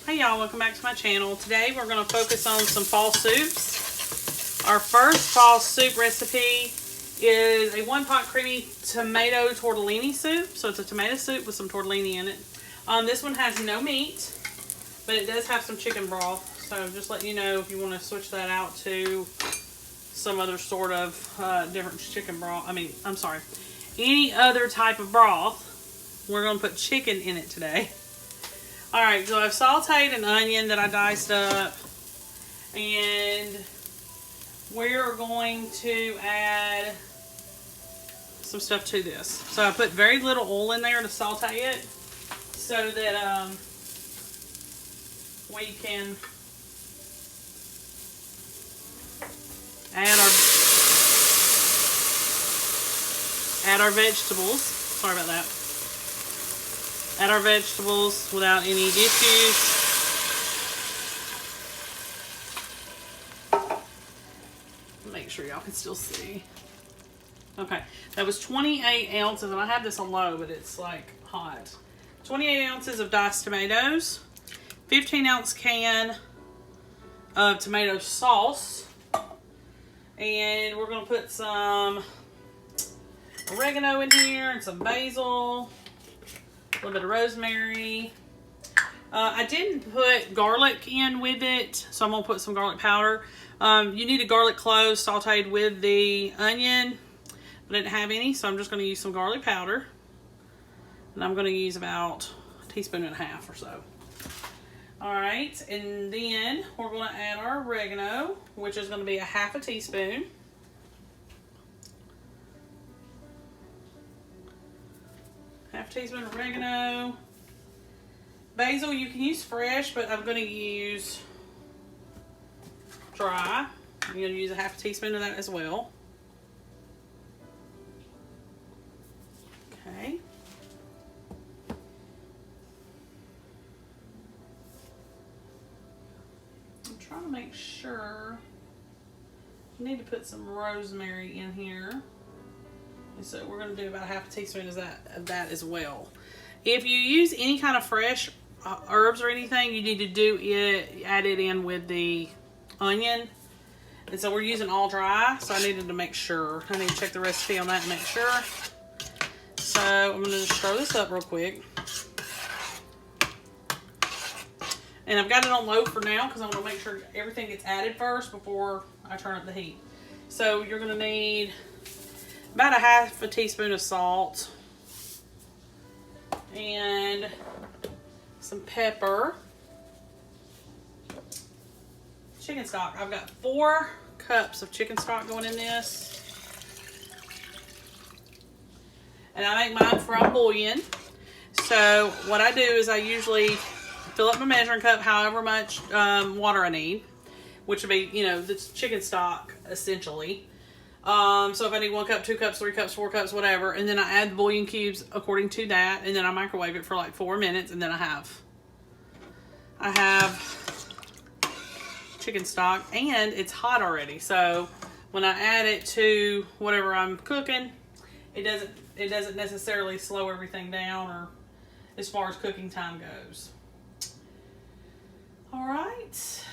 Hey y'all, welcome back to my channel. Today we're going to focus on some fall soups. Our first fall soup recipe is a one-pot creamy tomato tortellini soup. So it's a tomato soup with some tortellini in it. This one has no meat, but it does have some chicken broth. So just let you know if you want to switch that out to some other sort of different chicken broth. Any other type of broth. We're going to put chicken in it today. Alright, so I've sauteed an onion that I diced up, and we're going to add some stuff to this. So I put very little oil in there to saute it so that we can add our vegetables. Sorry about that. Add our vegetables without any issues. Make sure y'all can still see. Okay, that was 28 ounces, and I have this on low, but it's like hot. 28 ounces of diced tomatoes, 15-ounce can of tomato sauce, and we're gonna put some oregano in here and some basil. A little bit of rosemary. I didn't put garlic in with it, so I'm going to put some garlic powder. You need a garlic clove sauteed with the onion. I didn't have any, so I'm just going to use some garlic powder. And I'm going to use about a teaspoon and a half or so. Alright, and then we're going to add our oregano, which is going to be a half a teaspoon. Half a teaspoon of oregano. Basil, you can use fresh, but I'm going to use dry. I'm going to use a half a teaspoon of that as well. Okay. I'm trying to make sure. I need to put some rosemary in here. So we're going to do about half a teaspoon of that as well. If you use any kind of fresh herbs or anything, you need to add it in with the onion. And so we're using all dry, so I needed to make sure. I need to check the recipe on that and make sure. So I'm going to just stir this up real quick. And I've got it on low for now because I want to make sure everything gets added first before I turn up the heat. So you're going to need about a half a teaspoon of salt and some pepper. Chicken stock. I've got 4 cups of chicken stock going in this. And I make mine from bouillon. So what I do is I usually fill up my measuring cup however much water I need, which would be, the chicken stock essentially. So if I need 1 cup, 2 cups, 3 cups, 4 cups, whatever, and then I add the bouillon cubes according to that, and then I microwave it for like 4 minutes, and then I have chicken stock, and it's hot already. So when I add it to whatever I'm cooking, it doesn't necessarily slow everything down or as far as cooking time goes. All right.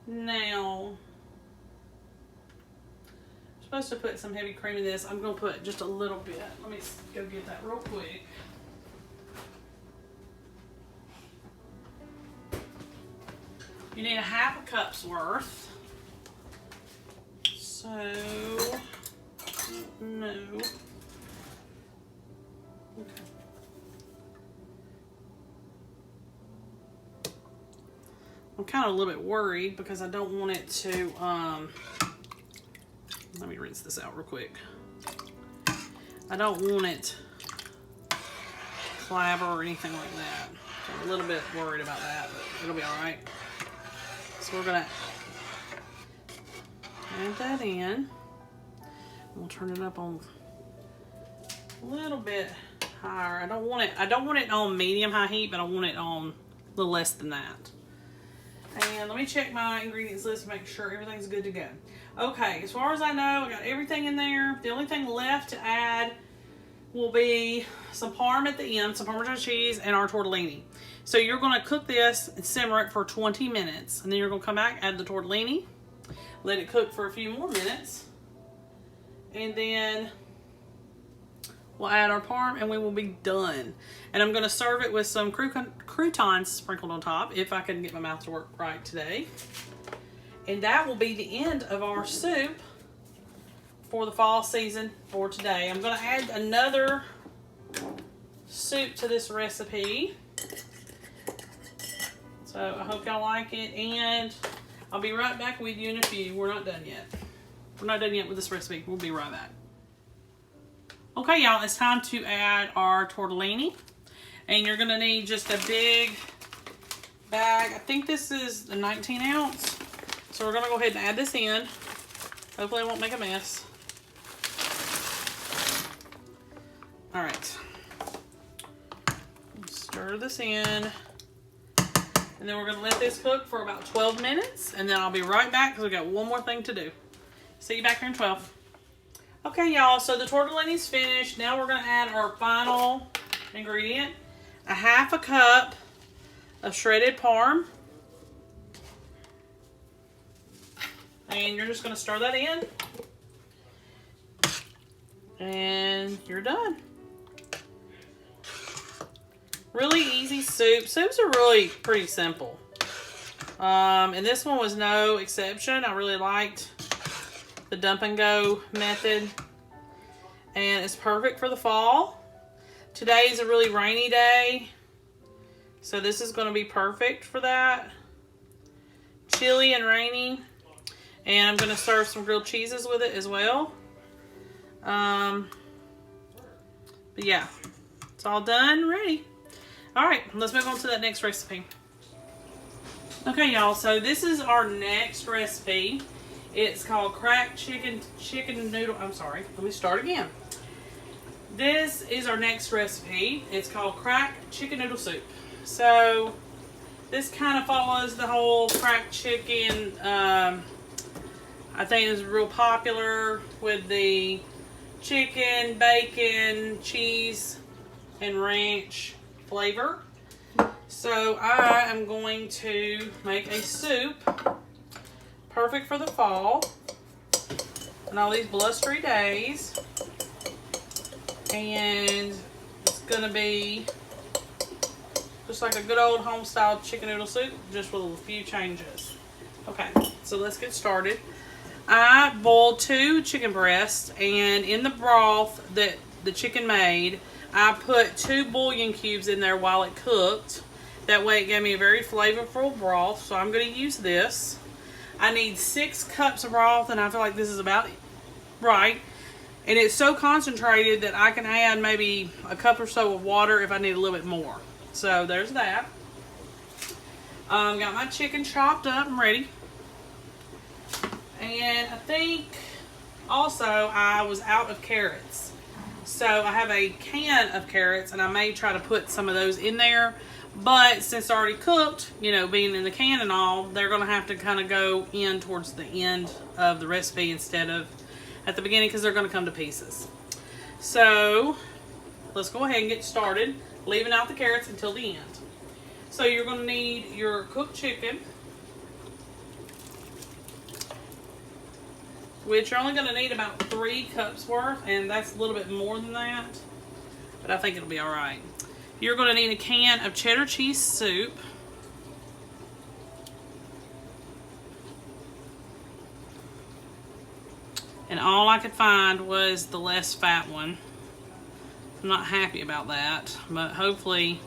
Now, supposed to put some heavy cream in this. I'm going to put just a little bit. Let me go get that real quick. You need a half a cup's worth. So, no. Okay. I'm kind of a little bit worried because I don't want it to, let me rinse this out real quick. I don't want it to clabber or anything like that. So I'm a little bit worried about that, but it'll be alright. So we're going to add that in. We'll turn it up on a little bit higher. I don't want it on medium high heat, but I want it on a little less than that. And let me check my ingredients list to make sure everything's good to go. Okay, as far as I know, I got everything in there. The only thing left to add will be some parm at the end, some Parmesan cheese, and our tortellini. So you're going to cook this and simmer it for 20 minutes. And then you're going to come back, add the tortellini, let it cook for a few more minutes. And then we'll add our parm and we will be done. And I'm going to serve it with some croutons sprinkled on top, if I can get my mouth to work right today. And that will be the end of our soup for the fall season for today. I'm going to add another soup to this recipe. So I hope y'all like it, and I'll be right back with you in a few. We're not done yet. We're not done yet with this recipe. We'll be right back. Okay, y'all, it's time to add our tortellini. And you're going to need just a big bag. I think this is the 19 ounce. So we're going to go ahead and add this in. Hopefully I won't make a mess. All right. Stir this in. And then we're going to let this cook for about 12 minutes. And then I'll be right back because we've got one more thing to do. See you back here in 12. Okay, y'all. So the tortellini's finished. Now we're going to add our final ingredient. A half a cup of shredded parm. And you're just going to stir that in. And you're done. Really easy soup. Soups are really pretty simple. And this one was no exception. I really liked the dump and go method. And it's perfect for the fall. Today is a really rainy day. So this is going to be perfect for that. Chilly and rainy. And I'm going to serve some grilled cheeses with it as well. But yeah, it's all done, ready. All right, let's move on to that next recipe. Okay, y'all, so this is our next recipe. It's called cracked chicken noodle. I'm sorry, let me start again. This is our next recipe. It's called cracked chicken noodle soup. So this kind of follows the whole cracked chicken. I think it's real popular with the chicken, bacon, cheese, and ranch flavor. So I am going to make a soup perfect for the fall and all these blustery days. And it's going to be just like a good old home style chicken noodle soup, just with a few changes. Okay, so let's get started. I boiled 2 chicken breasts, and in the broth that the chicken made, I put 2 bouillon cubes in there while it cooked. That way it gave me a very flavorful broth, so I'm going to use this. I need 6 cups of broth, and I feel like this is about right. And it's so concentrated that I can add maybe a cup or so of water if I need a little bit more. So there's that. Got my chicken chopped up and ready. And I think also I was out of carrots. So I have a can of carrots, and I may try to put some of those in there. But since they're already cooked, you know, being in the can and all, they're going to have to kind of go in towards the end of the recipe instead of at the beginning, because they're going to come to pieces. So let's go ahead and get started, leaving out the carrots until the end. So you're going to need your cooked chicken, which you're only going to need about 3 cups worth, and that's a little bit more than that, but I think it'll be all right. You're going to need a can of cheddar cheese soup. And all I could find was the less fat one. I'm not happy about that, but hopefully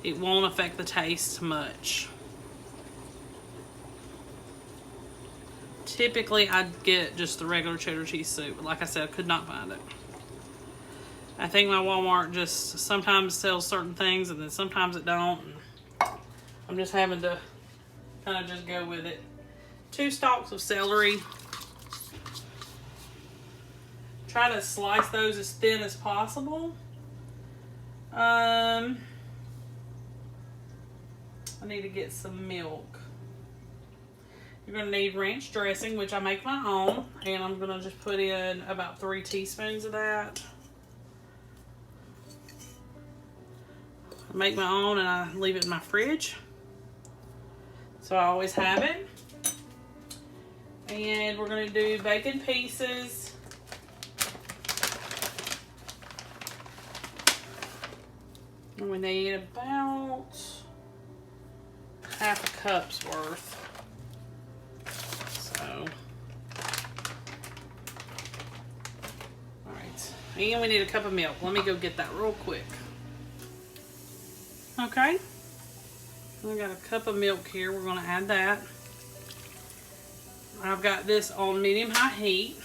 it won't affect the taste much. Typically, I'd get just the regular cheddar cheese soup, but like I said, I could not find it. I think my Walmart just sometimes sells certain things, and then sometimes it don't. I'm just having to kind of just go with it. 2 stalks of celery. Try to slice those as thin as possible. I need to get some milk. You're going to need ranch dressing, which I make my own, and I'm going to just put in about 3 teaspoons of that. I make my own and I leave it in my fridge. So I always have it. And we're going to do bacon pieces. And we need about half a cup's worth. So, alright. And we need a cup of milk. Let me go get that real quick. Okay. I got a cup of milk here. We're going to add that. I've got this on medium-high heat.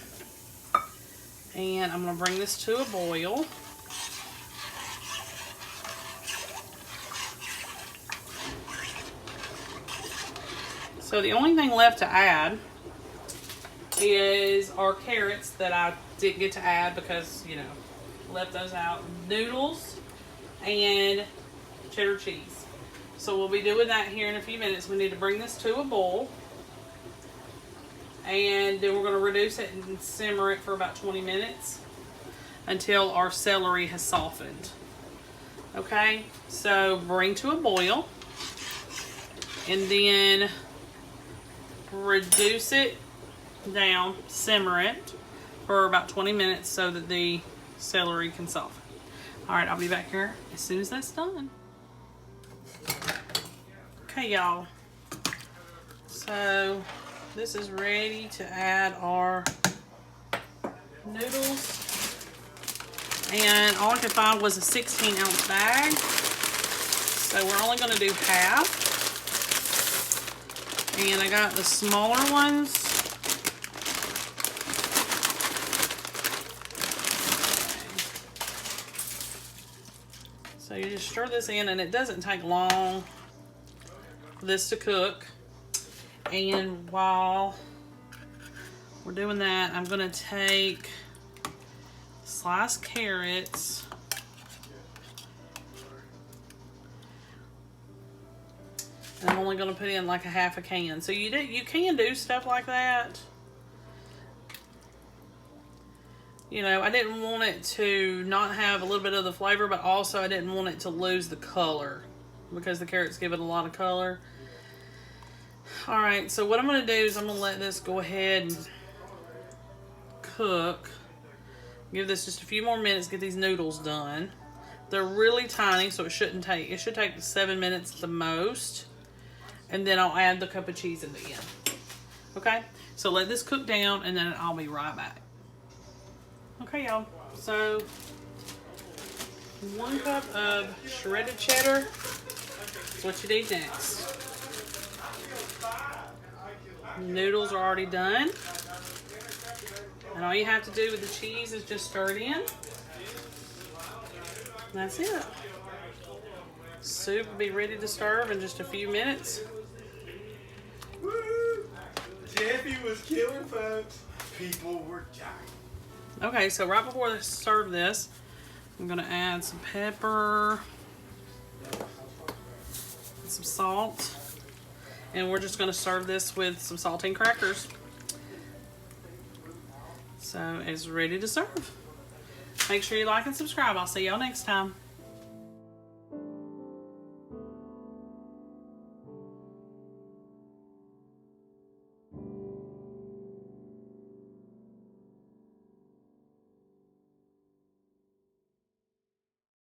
And I'm going to bring this to a boil. So the only thing left to add is our carrots that I didn't get to add because, you know, left those out. Noodles and cheddar cheese. So we'll be doing that here in a few minutes. We need to bring this to a boil. And then we're going to reduce it and simmer it for about 20 minutes until our celery has softened. Okay, so bring to a boil. And then reduce it down, simmer it for about 20 minutes so that the celery can soften. Alright, I'll be back here as soon as that's done. Okay, y'all. So, this is ready to add our noodles. And all I could find was a 16-ounce bag. So, we're only going to do half. And I got the smaller ones. So you just stir this in, and it doesn't take long for this to cook. And while we're doing that, I'm going to take sliced carrots. And I'm only going to put in like a half a can. So you can do stuff like that. You know, I didn't want it to not have a little bit of the flavor, but also I didn't want it to lose the color because the carrots give it a lot of color. Alright, so what I'm going to do is I'm going to let this go ahead and cook. Give this just a few more minutes, get these noodles done. They're really tiny, so it should take 7 minutes at the most. And then I'll add the cup of cheese in the end. Okay, so let this cook down and then I'll be right back. Okay, y'all. So 1 cup of shredded cheddar is what you need next. Noodles are already done. And all you have to do with the cheese is just stir it in. That's it. Soup will be ready to serve in just a few minutes. Woo! Jeffy was killing folks. People were dying. Okay, so right before I serve this, I'm going to add some pepper, some salt, and we're just going to serve this with some saltine crackers. So it's ready to serve. Make sure you like and subscribe. I'll see y'all next time.